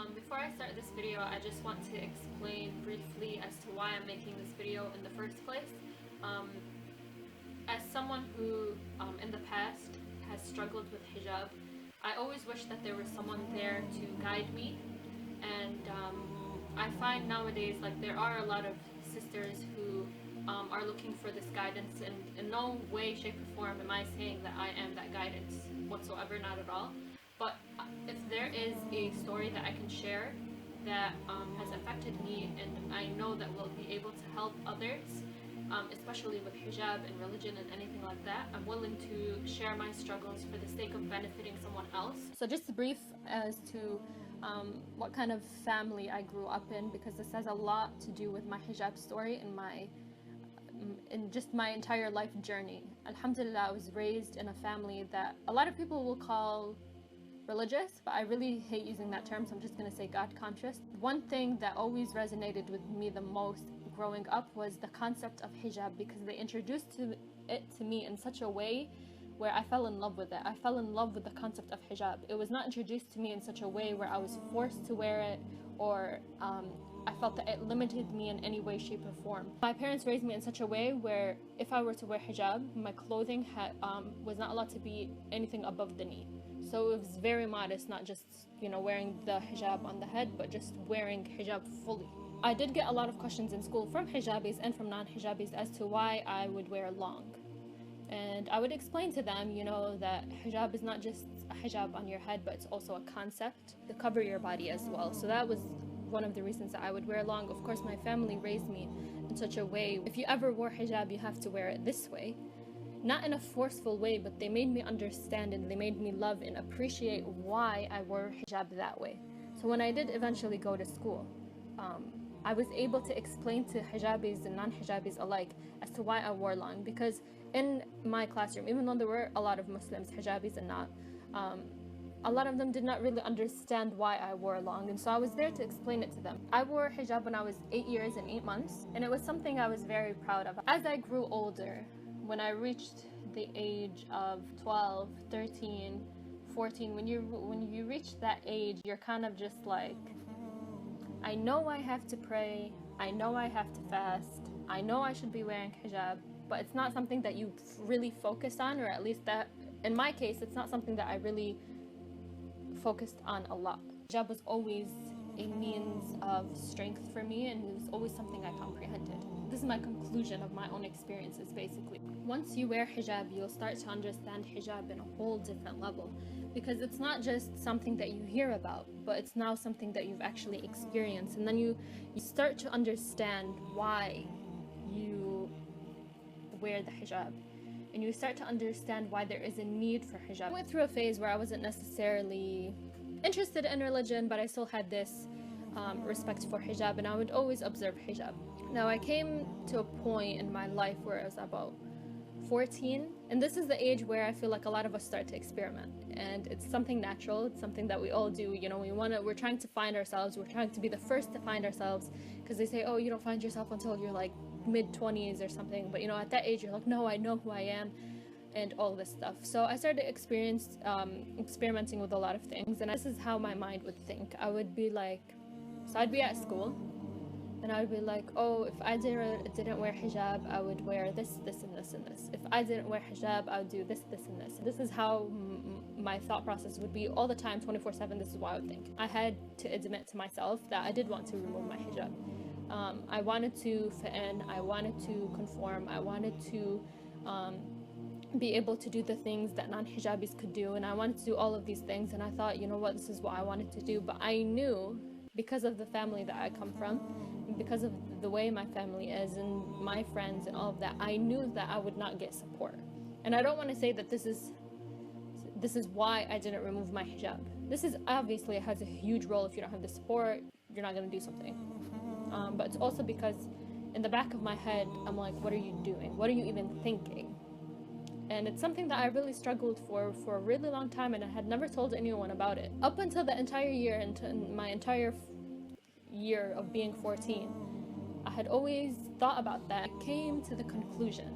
Before I start this video, I just want to explain briefly as to why I'm making this video in the first place. As someone who in the past has struggled with hijab, I always wish that there was someone there to guide me, and I find nowadays like there are a lot of sisters who are looking for this guidance, and in no way, shape or form am I saying that I am that guidance whatsoever, not at all. But if there is a story that I can share that has affected me, and I know that will be able to help others, especially with hijab and religion and anything like that, I'm willing to share my struggles for the sake of benefiting someone else. So just brief as to what kind of family I grew up in, because this has a lot to do with my hijab story and just my entire life journey. Alhamdulillah, I was raised in a family that a lot of people will call religious, but I really hate using that term, so I'm just going to say God conscious. One thing that always resonated with me the most growing up was the concept of hijab, because they introduced it to me in such a way where I fell in love with it. I fell in love with the concept of hijab. It was not introduced to me in such a way where I was forced to wear it, or I felt that it limited me in any way, shape, or form. My parents raised me in such a way where if I were to wear hijab, my clothing was not allowed to be anything above the knee. So it was very modest, not just, wearing the hijab on the head, but just wearing hijab fully. I did get a lot of questions in school from hijabis and from non-hijabis as to why I would wear long. And I would explain to them, that hijab is not just a hijab on your head, but it's also a concept to cover your body as well. So that was one of the reasons that I would wear long. Of course, my family raised me in such a way, if you ever wore hijab, you have to wear it this way. Not in a forceful way, but they made me understand and they made me love and appreciate why I wore hijab that way. So when I did eventually go to school, I was able to explain to hijabis and non-hijabis alike as to why I wore long, because in my classroom, even though there were a lot of Muslims, hijabis and not, a lot of them did not really understand why I wore long, and so I was there to explain it to them. I wore hijab when I was 8 years and 8 months, and it was something I was very proud of. As I grew older, when I reached the age of 12, 13, 14, when you reach that age, you're kind of just like, I know I have to pray, I know I have to fast, I know I should be wearing hijab, but it's not something that you really focus on, or at least that, in my case, it's not something that I really focused on a lot. Hijab was always a means of strength for me, and it was always something I comprehended. This is my conclusion of my own experiences, basically. Once you wear hijab, you'll start to understand hijab in a whole different level, because it's not just something that you hear about, but it's now something that you've actually experienced, and then you start to understand why you wear the hijab, and you start to understand why there is a need for hijab. I went through a phase where I wasn't necessarily interested in religion, but I still had this respect for hijab, and I would always observe hijab. Now I came to a point in my life where I was about 14, and this is the age where I feel like a lot of us start to experiment, and it's something natural, it's something that we all do. We're trying to find ourselves, we're trying to be the first to find ourselves, because they say, oh, you don't find yourself until you're like mid-20s or something, but at that age you're like, no, I know who I am, and all this stuff. So I started experimenting with a lot of things, and this is how my mind would think. I would be like, so I'd be at school, and I would be like, oh, if I didn't wear hijab, I would wear this, this, and this, and this. If I didn't wear hijab, I would do this, this, and this. This is how my thought process would be all the time, 24/7. This is what I would think. I had to admit to myself that I did want to remove my hijab. I wanted to fit in, I wanted to conform, I wanted to be able to do the things that non-hijabis could do, and I wanted to do all of these things, and I thought, what, this is what I wanted to do. But I knew, because of the family that I come from, because of the way my family is and my friends and all of that, I knew that I would not get support. And I don't want to say that this is why I didn't remove my hijab. This is obviously, it has a huge role. If you don't have the support, you're not going to do something. But it's also because in the back of my head, I'm like, what are you doing? What are you even thinking? And it's something that I really struggled for a really long time, and I had never told anyone about it. Up until the entire year, until my entire year of being 14, I had always thought about that. I came to the conclusion,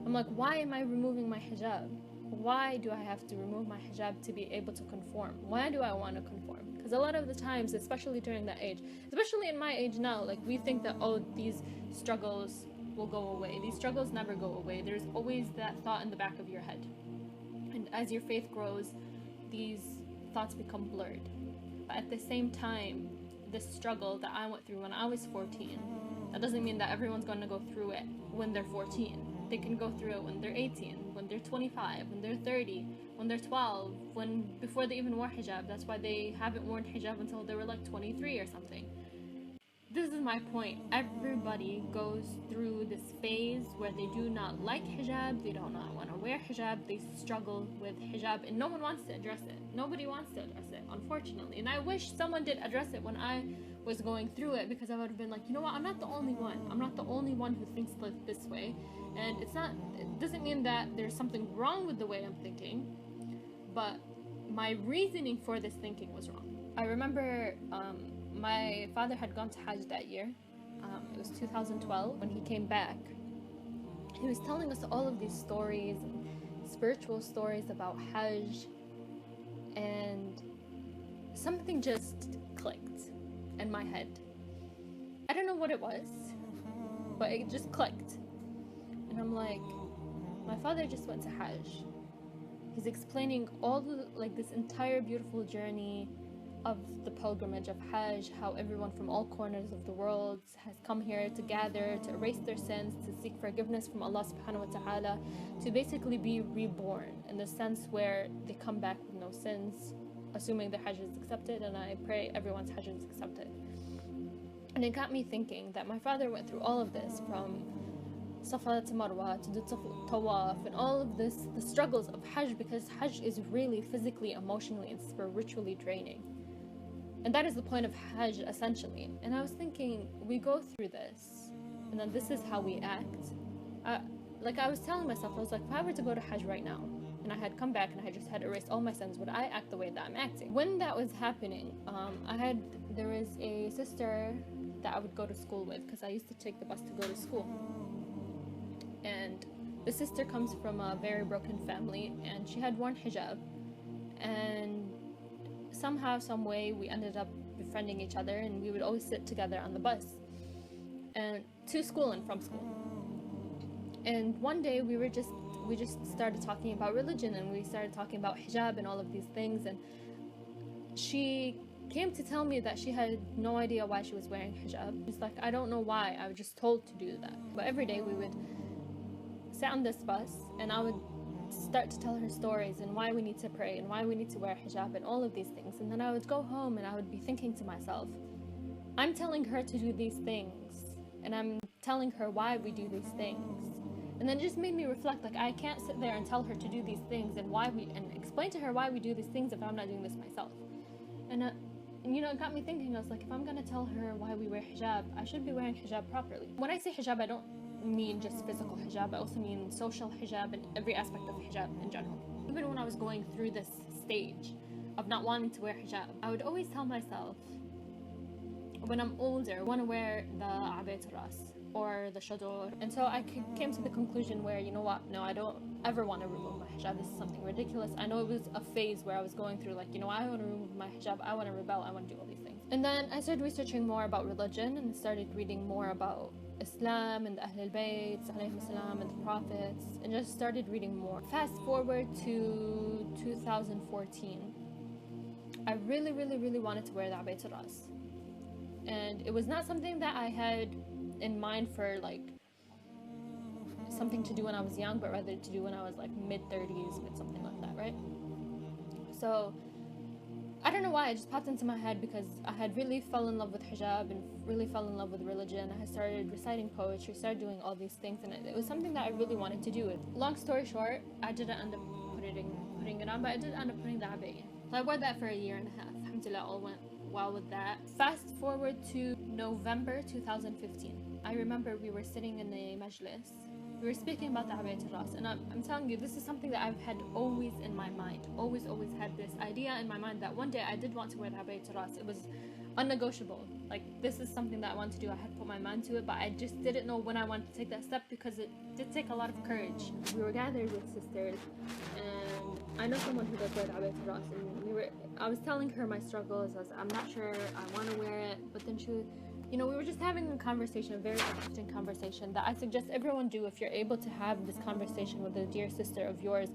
I'm like, why am I removing my hijab? why do I have to remove my hijab to be able to conform? Why do I want to conform? Because a lot of the times, especially during that age, especially in my age now, like we think that, oh, these struggles will go away. These struggles never go away. There's always that thought in the back of your head. And as your faith grows, these thoughts become blurred. But at the same time, this struggle that I went through when I was 14, that doesn't mean that everyone's going to go through it when they're 14. They can go through it when they're 18, when they're 25, when they're 30, when they're 12, before they even wore hijab. That's why they haven't worn hijab until they were like 23 or something. This is my point. Everybody goes through this phase where they do not like hijab, they do not want to wear hijab, they struggle with hijab, and no one wants to address it. Nobody wants to address it, unfortunately. And I wish someone did address it when I was going through it, because I would have been like, you know what, I'm not the only one. I'm not the only one who thinks like this way. And it doesn't mean that there's something wrong with the way I'm thinking, but my reasoning for this thinking was wrong. I remember my father had gone to Hajj that year. It was 2012. When he came back, he was telling us all of these stories, spiritual stories about Hajj, and something just clicked in my head. I don't know what it was, but it just clicked. And I'm like, my father just went to Hajj. He's explaining all the, like, this entire beautiful journey of the pilgrimage of Hajj, how everyone from all corners of the world has come here to gather, to erase their sins, to seek forgiveness from Allah subhanahu wa ta'ala, to basically be reborn, in the sense where they come back with no sins, assuming their Hajj is accepted, and I pray everyone's Hajj is accepted. And it got me thinking that my father went through all of this, from Safa to Marwa to the Tawaf, and all of this, the struggles of Hajj, because Hajj is really physically, emotionally, and spiritually draining. And that is the point of Hajj, essentially. And I was thinking, we go through this, and then this is how we act. Like I was telling myself, I was like, if I were to go to Hajj right now, and I had come back and I just had erased all my sins, would I act the way that I'm acting? When that was happening, there was a sister that I would go to school with, because I used to take the bus to go to school. And the sister comes from a very broken family, and she had worn hijab, and somehow, some way, we ended up befriending each other, and we would always sit together on the bus, and to school and from school. And one day we just started talking about religion, and we started talking about hijab and all of these things, and she came to tell me that she had no idea why she was wearing hijab. She's like, I don't know why, I was just told to do that. But every day we would sit on this bus, and I would start to tell her stories and why we need to pray and why we need to wear hijab and all of these things. And then I would go home and I would be thinking to myself, I'm telling her to do these things, and I'm telling her why we do these things. And then it just made me reflect, like, I can't sit there and tell her to do these things and explain to her why we do these things if I'm not doing this myself. And you know, it got me thinking. I was like, if I'm gonna tell her why we wear hijab, I should be wearing hijab properly. When I say hijab, I don't mean just physical hijab, I also mean social hijab and every aspect of hijab in general. Even when I was going through this stage of not wanting to wear hijab, I would always tell myself, when I'm older, I want to wear the abir ras or the shador. And so I came to the conclusion where, you know what, no, I don't ever want to remove my hijab. This is something ridiculous. I know it was a phase where I was going through, like, you know, I want to remove my hijab, I want to rebel, I want to do all these things. And then I started researching more about religion and started reading more about Islam and the Ahl al-Bayt, alayhim salam, and the prophets, and just started reading more. Fast forward to 2014. I really, really, really wanted to wear the abir ras. And it was not something that I had in mind for, like, something to do when I was young, but rather to do when I was like mid-30s, something like that, right? So I don't know why, it just popped into my head because I had really fell in love with hijab and really fell in love with religion. I started reciting poetry, started doing all these things, and it was something that I really wanted to do. Long story short, I didn't end up putting it on, but I did end up putting the abaya. So I wore that for a year and a half. Alhamdulillah, all went well with that. Fast forward to November 2015. I remember we were sitting in a majlis. We were speaking about the abaya ras, and I'm telling you, this is something that I've had always in my mind. Always had this idea in my mind that one day I did want to wear the abaya ras. It was unnegotiable. Like, this is something that I want to do. I had put my mind to it, but I just didn't know when I wanted to take that step because it did take a lot of courage. We were gathered with sisters, and I know someone who does wear the abayat ras, and I was telling her my struggles. I'm not sure I want to wear it, but then we were just having a conversation, a very interesting conversation that I suggest everyone do if you're able to have this conversation with a dear sister of yours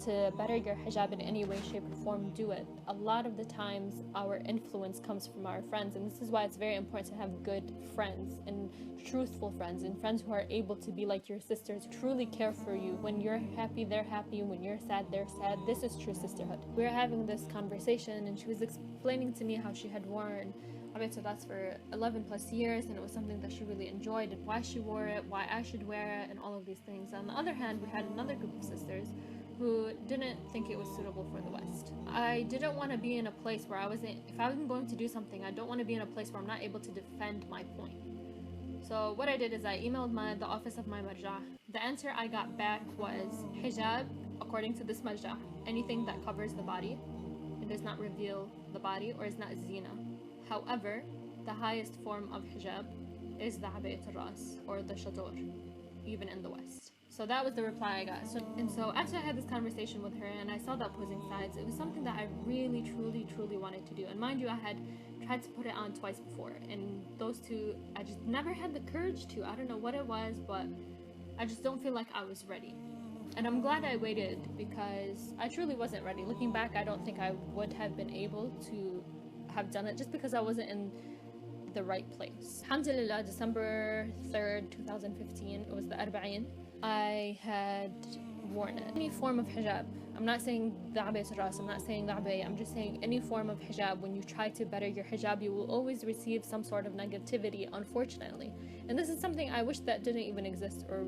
to better your hijab in any way, shape, or form. Do it. A lot of the times our influence comes from our friends, and this is why it's very important to have good friends and truthful friends and friends who are able to be like your sisters, truly care for you. When you're happy, they're happy. When you're sad, they're sad. This is true sisterhood. We were having this conversation and she was explaining to me how she had worn abayat ras for 11 plus years, and it was something that she really enjoyed, and why she wore it, why I should wear it, and all of these things. On the other hand, we had another group of sisters who didn't think it was suitable for the West. I didn't want to be in a place where if I'm going to do something, I don't want to be in a place where I'm not able to defend my point. So what I did is I emailed the office of my marja. The answer I got back was hijab, according to this marja, anything that covers the body and does not reveal the body or is not zina. However, the highest form of hijab is the abayat ras or the shador, even in the West. So that was the reply I got. So after I had this conversation with her and I saw the opposing sides, it was something that I really, truly, truly wanted to do. And mind you, I had tried to put it on twice before. And those two, I just never had the courage to. I don't know what it was, but I just don't feel like I was ready. And I'm glad I waited because I truly wasn't ready. Looking back, I don't think I would have been able to have done it just because I wasn't in the right place. Alhamdulillah, December 3rd, 2015, it was the Arba'in. I had worn it. Any form of hijab. I'm not saying the abayat ras, I'm not saying the abaya, I'm just saying any form of hijab. When you try to better your hijab, you will always receive some sort of negativity, unfortunately. And this is something I wish that didn't even exist. Or,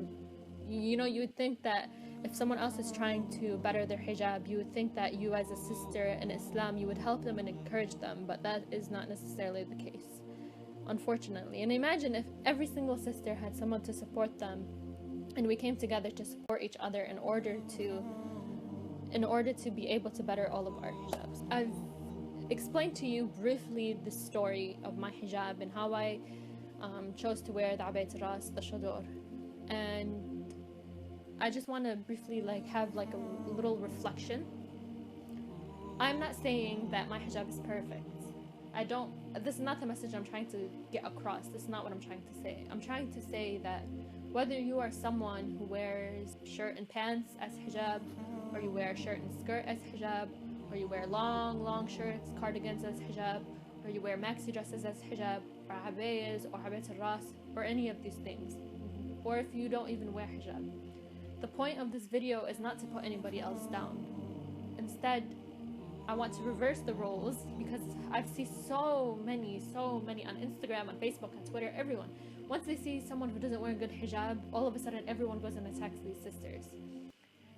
you would think that if someone else is trying to better their hijab, you would think that you as a sister in Islam, you would help them and encourage them, but that is not necessarily the case, unfortunately. And imagine if every single sister had someone to support them, and we came together to support each other in order to be able to better all of our hijabs. I've explained to you briefly the story of my hijab and how I chose to wear the abayat ras, the shador, and I just want to briefly have a little reflection. I'm not saying that my hijab is perfect. This is not the message I'm trying to get across. This is not what I'm trying to say. I'm trying to say that whether you are someone who wears shirt and pants as hijab, or you wear a shirt and skirt as hijab, or you wear long shirts, cardigans as hijab, or you wear maxi dresses as hijab, or abayas, or abayat ras, or any of these things, or if you don't even wear hijab. The point of this video is not to put anybody else down. Instead, I want to reverse the roles, because I've seen so many on Instagram, on Facebook, on Twitter, everyone. Once they see someone who doesn't wear a good hijab, all of a sudden everyone goes and attacks these sisters.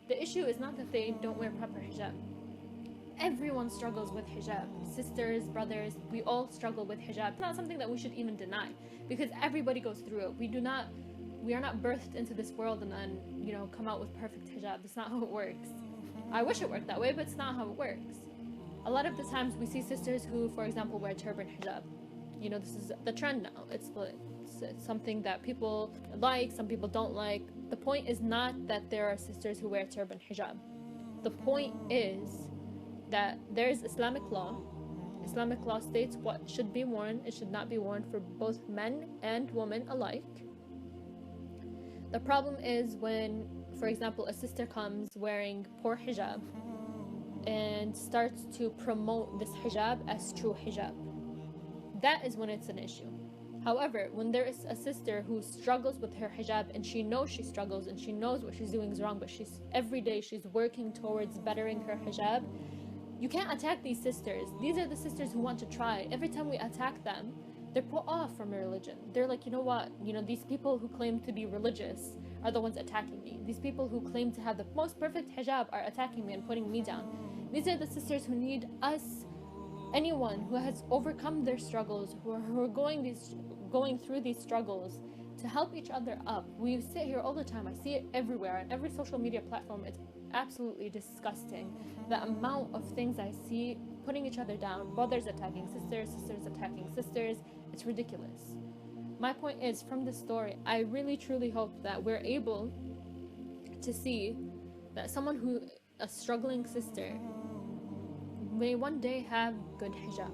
The issue is not that they don't wear proper hijab. Everyone struggles with hijab. Sisters, brothers, we all struggle with hijab. It's not something that we should even deny, because everybody goes through it. We are not birthed into this world and then, come out with perfect hijab. That's not how it works. I wish it worked that way, but it's not how it works. A lot of the times we see sisters who, for example, wear turban hijab. This is the trend now. It's something that people like, some people don't like. The point is not that there are sisters who wear turban hijab. The point is that there is Islamic law. Islamic law states what should be worn. It should not be worn for both men and women alike. The problem is when, for example, a sister comes wearing poor hijab and starts to promote this hijab as true hijab. That is when it's an issue. However, when there is a sister who struggles with her hijab and she knows she struggles and she knows what she's doing is wrong, but every day she's working towards bettering her hijab, you can't attack these sisters. These are the sisters who want to try. Every time we attack them, they're put off from religion. They're like, you know what? These people who claim to be religious are the ones attacking me. These people who claim to have the most perfect hijab are attacking me and putting me down. These are the sisters who need us, anyone who has overcome their struggles, who are going through these struggles, to help each other up. We sit here all the time. I see it everywhere on every social media platform. It's absolutely disgusting, the amount of things I see putting each other down, brothers attacking sisters, sisters attacking sisters. It's ridiculous. My point is, from this story, I really truly hope that we're able to see that someone who a struggling sister may one day have good hijab?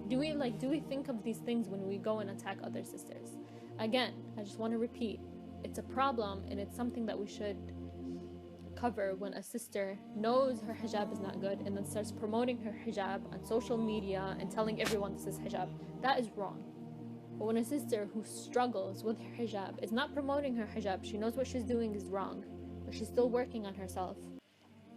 Do we think of these things when we go and attack other sisters? Again, I just want to repeat, it's a problem and it's something that we should cover when a sister knows her hijab is not good and then starts promoting her hijab on social media and telling everyone this is hijab. That is wrong. But when a sister who struggles with her hijab is not promoting her hijab, she knows what she's doing is wrong, but she's still working on herself,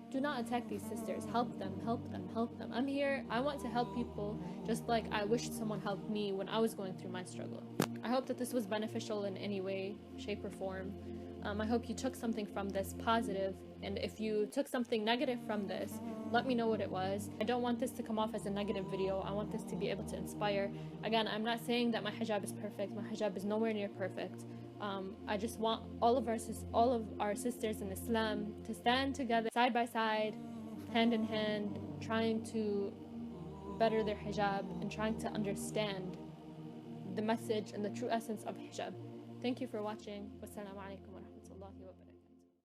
do not attack these sisters. Help them, help them, help them. I'm here, I want to help people just like I wished someone helped me when I was going through my struggle. I hope that this was beneficial in any way, shape, or form. I hope you took something from this positive, and if you took something negative from this, let me know what it was. I don't want this to come off as a negative video. I want this to be able to inspire. Again, I'm not saying that my hijab is perfect. My hijab is nowhere near perfect. I just want all of our sisters in Islam to stand together, side by side, hand in hand, trying to better their hijab and trying to understand the message and the true essence of hijab. Thank you for watching. Wassalamu Alaykum wa rahmatullahi wa barakatuh.